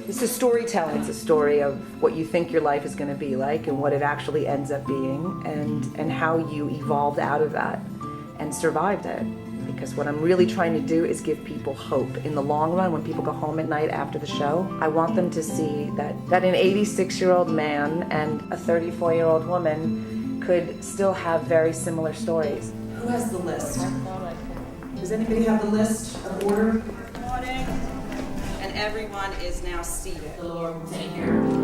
This is storytelling. It's a story of what you think your life is going to be like and what it actually ends up being, and how you evolved out of that and survived it. Because what I'm really trying to do is give people hope. In the long run, when people go home at night after the show, I want them to see that an 86-year-old man and a 34-year-old woman could still have very similar stories. Who has the list? Does anybody have the list of order? Morning. And everyone is now seated. The Lord will take care of you.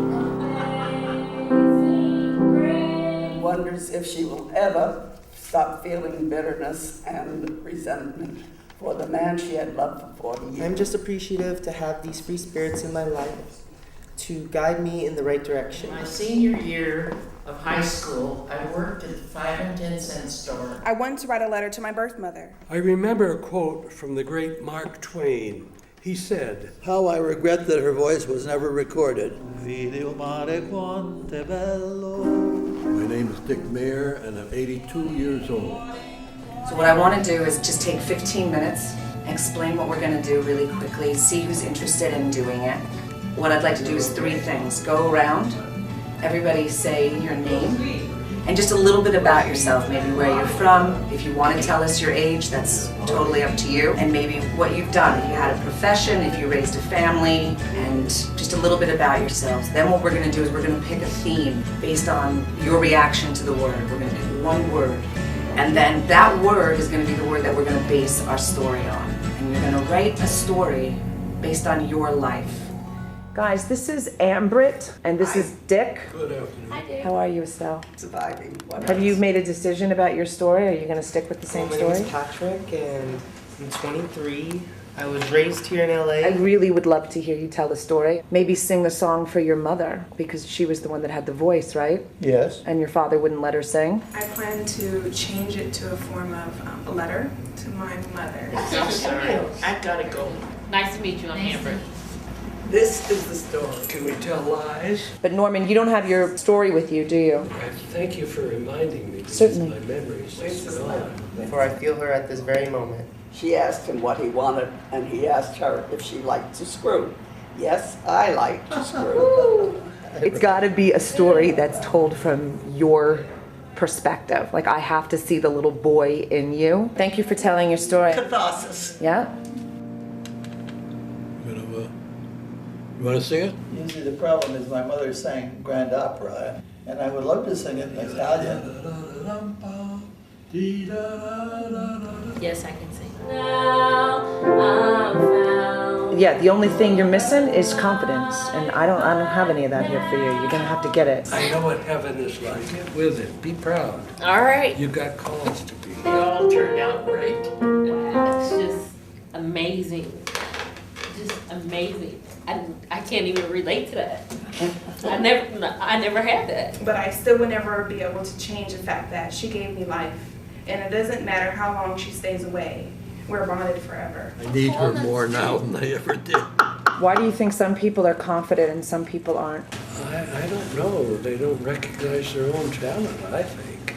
Wonders if she will ever stop feeling bitterness and resentment for the man she had loved for 40 years. I'm just appreciative to have these free spirits in my life to guide me in the right direction. My senior year of high school, I worked at the 5 and 10 cent store. I wanted to write a letter to my birth mother. I remember a quote from the great Mark Twain. He said, "How I regret that her voice was never recorded." My name is Dick Mayer, and I'm 82 years old. So what I want to do is just take 15 minutes, explain what we're going to do really quickly, see who's interested in doing it. What I'd like to do is 3 things. Go around, everybody say your name, and just a little bit about yourself, maybe where you're from. If you want to tell us your age, that's totally up to you. And maybe what you've done, if you had a profession, if you raised a family, and just a little bit about yourselves. Then what we're going to do is we're going to pick a theme based on your reaction to the word. We're going to pick one word. And then that word is going to be the word that we're going to base our story on. And you're going to write a story based on your life. Guys, this is Ambrit, and this is Dick. Good afternoon. Hi, Dick. How are you, Estelle? Surviving. Have you made a decision about your story? Are you going to stick with the same My name is story? Patrick, and I'm 23. I was raised here in LA. I really would love to hear you tell the story. Maybe sing the song for your mother, because she was the one that had the voice, right? Yes. And your father wouldn't let her sing? I plan to change it to a form of a letter to my mother. I'm sorry, I gotta go. Nice to meet you. I'm Amber. This is the story. Can we tell lies? But Norman, you don't have your story with you, do you? Thank you for reminding me. Because Certainly. My memories is gone. For I feel her at this very moment. She asked him what he wanted, and he asked her if she liked to screw. Yes, I like to screw. It's got to be a story that's told from your perspective. Like, I have to see the little boy in you. Thank you for telling your story. Catharsis. Yeah? You want to sing it? Usually the problem is my mother sang grand opera, and I would love to sing it in Italian. Yes, I can sing. Now I'm found. Yeah, the only thing you're missing is confidence, and I don't have any of that here for you. You're gonna have to get it. I know what heaven is like. Get with it. Be proud. All right. You got cause to be. It all turned out great. It's just amazing. Just amazing. I can't even relate to that. I never had that. But I still would never be able to change the fact that she gave me life. And it doesn't matter how long she stays away. We're bonded forever. I need her more now than I ever did. Why do you think some people are confident and some people aren't? I don't know. They don't recognize their own talent, I think.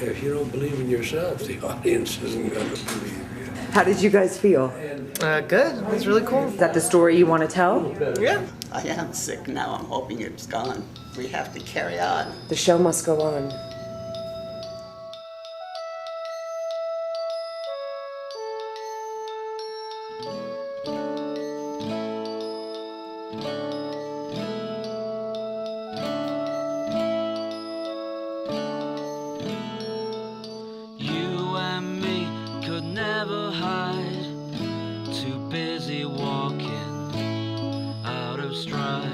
If you don't believe in yourself, the audience isn't going to believe you. How did you guys feel? Good. It was really cool. Is that the story you want to tell? Yeah. I am sick now. I'm hoping it's gone. We have to carry on. The show must go on. You and me could never hide, too busy walking out of stride.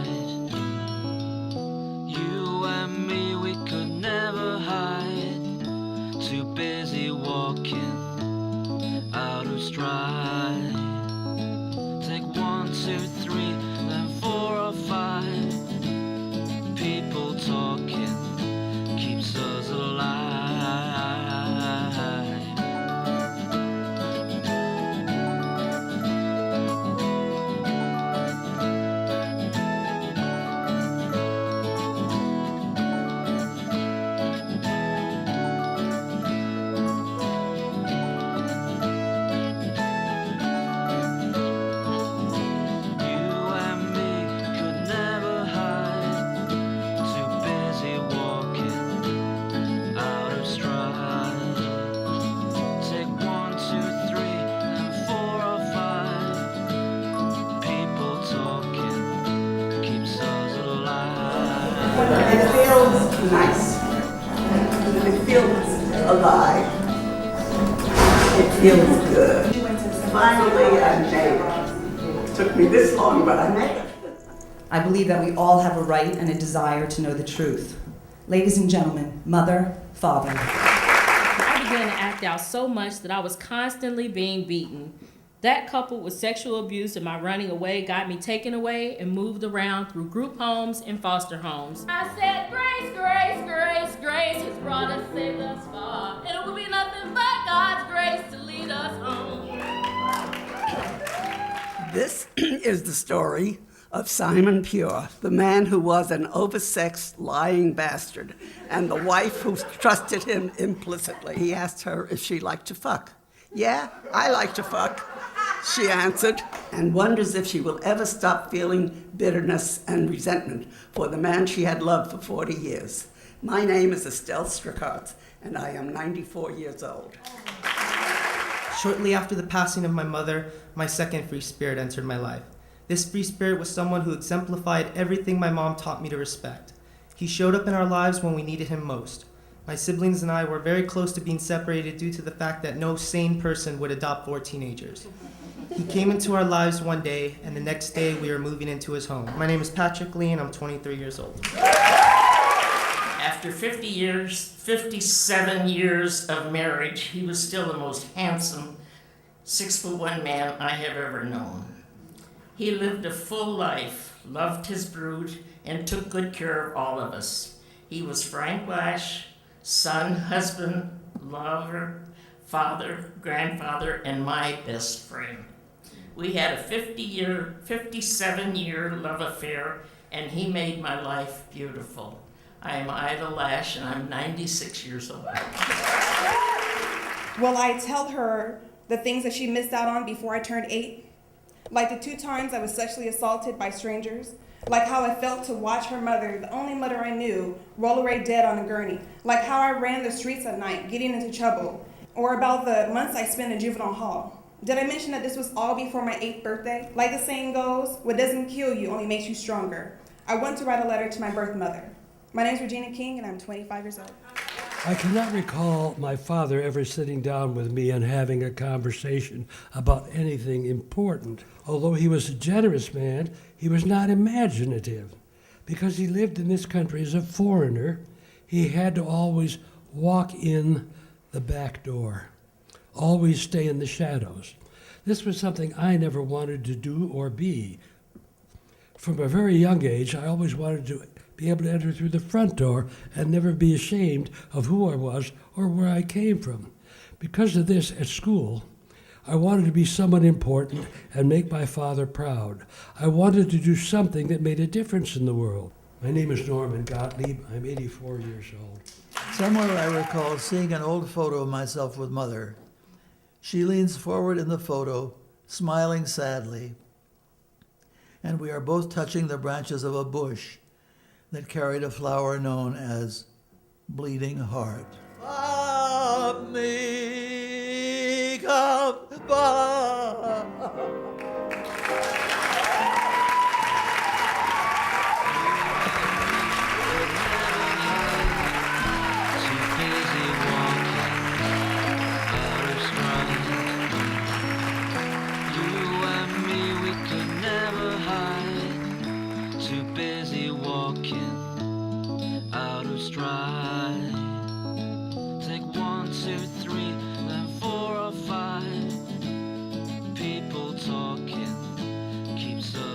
You and me, we could never hide, too busy walking out of stride. Take 1, 2, 3, then 4 or 5. People talking keeps us alive. It feels nice. It feels alive. It feels good. Finally, I made it. It took me this long, but I made it. I believe that we all have a right and a desire to know the truth. Ladies and gentlemen, mother, father. I began to act out so much that I was constantly being beaten. That, coupled with sexual abuse and my running away, got me taken away and moved around through group homes and foster homes. I said, grace, grace, grace, grace has brought us safe thus far. And it will be nothing but God's grace to lead us home. This is the story of Simon Pure, the man who was an oversexed, lying bastard, and the wife who trusted him implicitly. He asked her if she liked to fuck. Yeah, I like to fuck, she answered, and wonders if she will ever stop feeling bitterness and resentment for the man she had loved for 40 years. My name is Estelle Strickhardt, and I am 94 years old. Shortly after the passing of my mother, my second free spirit entered my life. This free spirit was someone who exemplified everything my mom taught me to respect. He showed up in our lives when we needed him most. My siblings and I were very close to being separated due to the fact that no sane person would adopt 4 teenagers. He came into our lives one day, and the next day we were moving into his home. My name is Patrick Lee, and I'm 23 years old. After 57 years of marriage, he was still the most handsome 6'1" man I have ever known. He lived a full life, loved his brood, and took good care of all of us. He was Frank Lash, son, husband, lover, father, grandfather, and my best friend. We had a 57-year love affair, and he made my life beautiful. I am Ida Lash, and I'm 96 years old. Will I tell her the things that she missed out on before I turned 8? Like the 2 times I was sexually assaulted by strangers. Like how I felt to watch her mother, the only mother I knew, roll away dead on a gurney. Like how I ran the streets at night, getting into trouble. Or about the months I spent in juvenile hall. Did I mention that this was all before my 8th birthday? Like the saying goes, what doesn't kill you only makes you stronger. I want to write a letter to my birth mother. My name is Regina King, and I'm 25 years old. I cannot recall my father ever sitting down with me and having a conversation about anything important. Although he was a generous man, he was not imaginative. Because he lived in this country as a foreigner, he had to always walk in the back door, always stay in the shadows. This was something I never wanted to do or be. From a very young age, I always wanted to be able to enter through the front door and never be ashamed of who I was or where I came from. Because of this, at school, I wanted to be someone important and make my father proud. I wanted to do something that made a difference in the world. My name is Norman Gottlieb. I'm 84 years old. Somewhere I recall seeing an old photo of myself with Mother. She leans forward in the photo, smiling sadly, and we are both touching the branches of a bush that carried a flower known as Bleeding Heart. Take 1, 2, 3, then 4 or 5. People talking keeps us